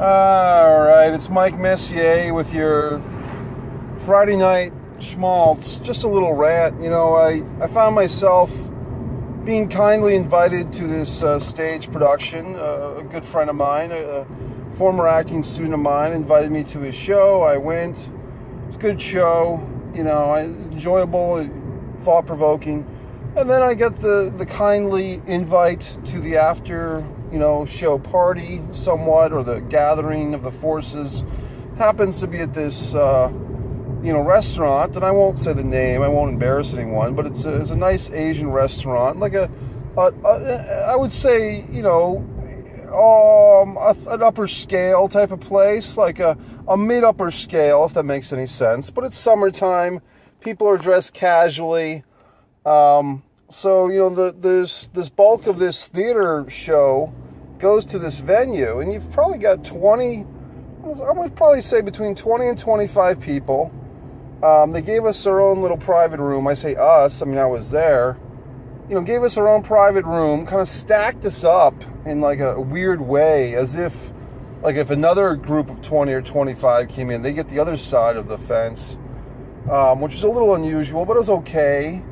All right, it's Mike Messier with your Friday night schmaltz. Just a little rant. I found myself being kindly invited to this stage production. A good friend of mine, a former acting student of mine, invited me to his show. I went. It's a good show. Enjoyable, thought-provoking. And then I get the kindly invite to the after show party somewhat, or the gathering of the forces. Happens to be at this restaurant, and I won't say the name, I won't embarrass anyone, but it's a nice Asian restaurant, like I would say, an upper scale type of place, like a mid-upper scale, if that makes any sense. But it's summertime, people are dressed casually, so there's this bulk of this theater show goes to this venue, and you've probably got I would probably say between 20 and 25 people. They gave us our own little private room. I say us, I was there. Gave us our own private room, kind of stacked us up in like a weird way, as if another group of 20 or 25 came in, they get the other side of the fence, which is a little unusual, but it was okay.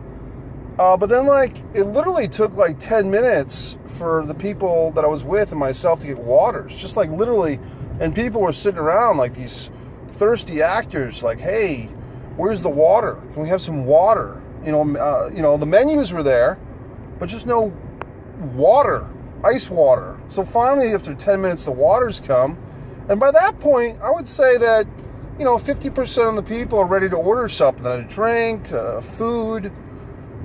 But then, it literally took 10 minutes for the people that I was with and myself to get waters. Just literally, and people were sitting around like these thirsty actors, like, hey, where's the water? Can we have some water? The menus were there, but just no water, ice water. So finally, after 10 minutes, the waters come. And by that point, I would say that, 50% of the people are ready to order something, a drink, food.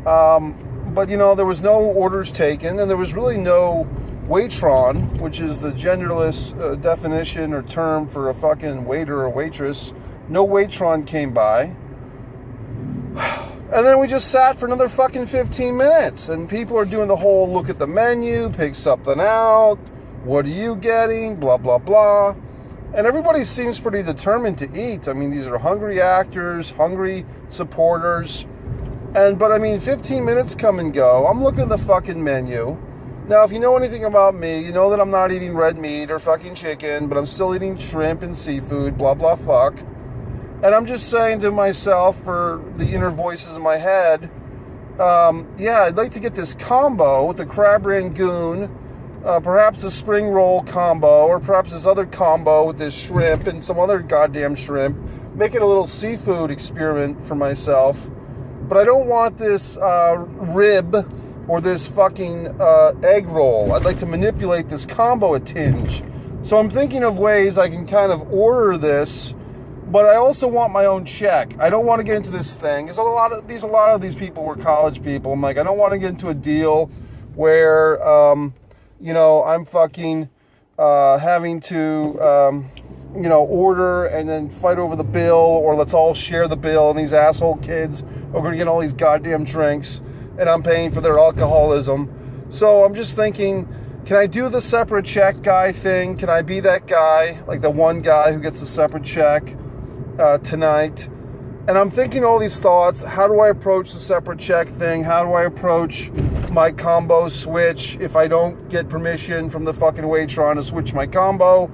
But there was no orders taken, and there was really no waitron, which is the genderless definition or term for a fucking waiter or waitress. No waitron came by. And then we just sat for another fucking 15 minutes, and people are doing the whole look at the menu, pick something out, what are you getting, blah, blah, blah. And everybody seems pretty determined to eat. These are hungry actors, hungry supporters. But 15 minutes come and go. I'm looking at the fucking menu. Now, if you know anything about me, you know that I'm not eating red meat or fucking chicken, but I'm still eating shrimp and seafood, blah, blah, fuck. And I'm just saying to myself, for the inner voices in my head, I'd like to get this combo with the crab rangoon, perhaps the spring roll combo, or perhaps this other combo with this shrimp and some other goddamn shrimp. Make it a little seafood experiment for myself. But I don't want this rib or this fucking egg roll. I'd like to manipulate this combo a tinge. So I'm thinking of ways I can kind of order this, but I also want my own check. I don't want to get into this thing. Because a lot of these people were college people. I'm like, I don't want to get into a deal where, I'm fucking having to, order and then fight over the bill, or let's all share the bill, and these asshole kids are going to get all these goddamn drinks, and I'm paying for their alcoholism. So I'm just thinking, can I do the separate check guy thing? Can I be that guy, like the one guy who gets a separate check tonight? And I'm thinking all these thoughts. How do I approach the separate check thing? How do I approach my combo switch if I don't get permission from the fucking waitron to switch my combo?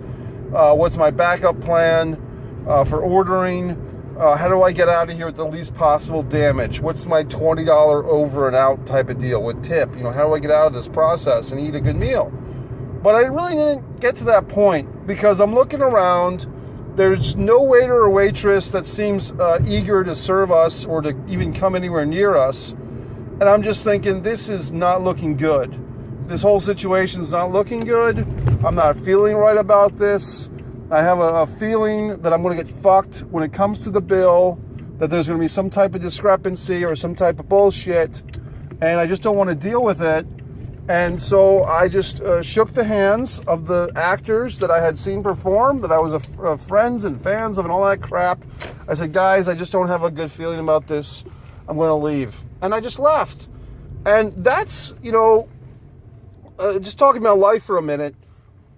What's my backup plan for ordering? How do I get out of here with the least possible damage? What's my $20 over and out type of deal with tip? How do I get out of this process and eat a good meal? But I really didn't get to that point, because I'm looking around. There's no waiter or waitress that seems eager to serve us or to even come anywhere near us. And I'm just thinking, this is not looking good. This whole situation is not looking good. I'm not feeling right about this. I have a feeling that I'm going to get fucked when it comes to the bill, that there's going to be some type of discrepancy or some type of bullshit, and I just don't want to deal with it. And so I just shook the hands of the actors that I had seen perform, that I was friends and fans of and all that crap. I said, guys, I just don't have a good feeling about this. I'm going to leave. And I just left. And that's, just talking about life for a minute,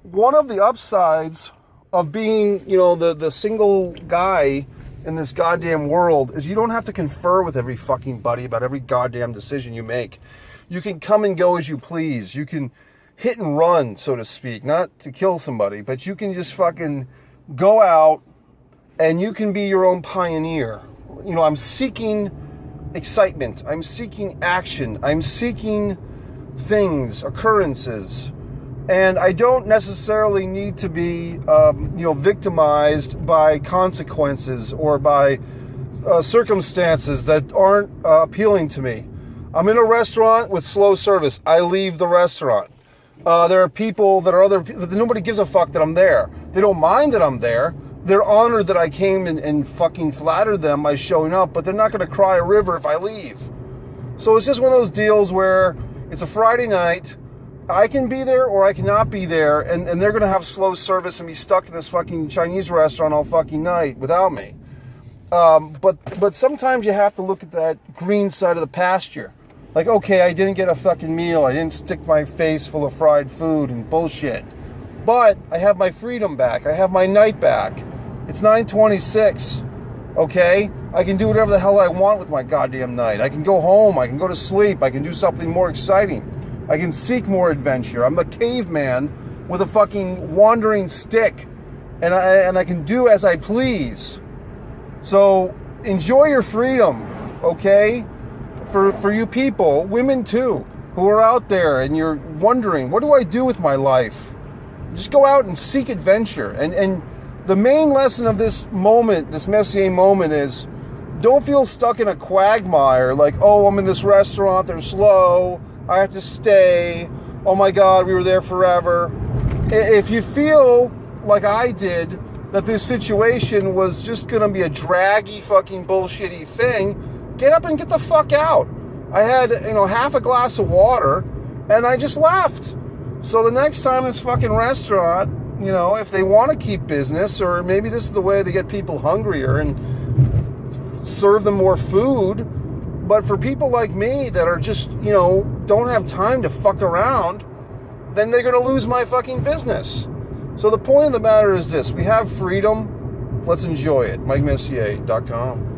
one of the upsides of being, the single guy in this goddamn world is you don't have to confer with every fucking buddy about every goddamn decision you make. You can come and go as you please. You can hit and run, so to speak, not to kill somebody, but you can just fucking go out and you can be your own pioneer. You know, I'm seeking excitement. I'm seeking action. I'm seeking things, occurrences. And I don't necessarily need to be, victimized by consequences or by circumstances that aren't appealing to me. I'm in a restaurant with slow service. I leave the restaurant. There are people that are nobody gives a fuck that I'm there. They don't mind that I'm there. They're honored that I came and fucking flattered them by showing up, but they're not going to cry a river if I leave. So it's just one of those deals where it's a Friday night. I can be there or I cannot be there, and they're going to have slow service and be stuck in this fucking Chinese restaurant all fucking night without me. But sometimes you have to look at that green side of the pasture. Like, okay, I didn't get a fucking meal. I didn't stick my face full of fried food and bullshit. But I have my freedom back. I have my night back. It's 9:26, okay? I can do whatever the hell I want with my goddamn night. I can go home. I can go to sleep. I can do something more exciting. I can seek more adventure. I'm a caveman with a fucking wandering stick. And I can do as I please. So enjoy your freedom, okay? For you people, women too, who are out there and you're wondering, what do I do with my life? Just go out and seek adventure. And the main lesson of this moment, this Messier moment, is don't feel stuck in a quagmire like, oh, I'm in this restaurant, they're slow, I have to stay, oh my God, we were there forever. If you feel like I did, that this situation was just going to be a draggy fucking bullshitty thing, get up and get the fuck out. I had, half a glass of water and I just left. So the next time this fucking restaurant, if they want to keep business, or maybe this is the way they get people hungrier and serve them more food. But for people like me that are just, don't have time to fuck around, then they're going to lose my fucking business. So the point of the matter is this: we have freedom. Let's enjoy it. MikeMessier.com.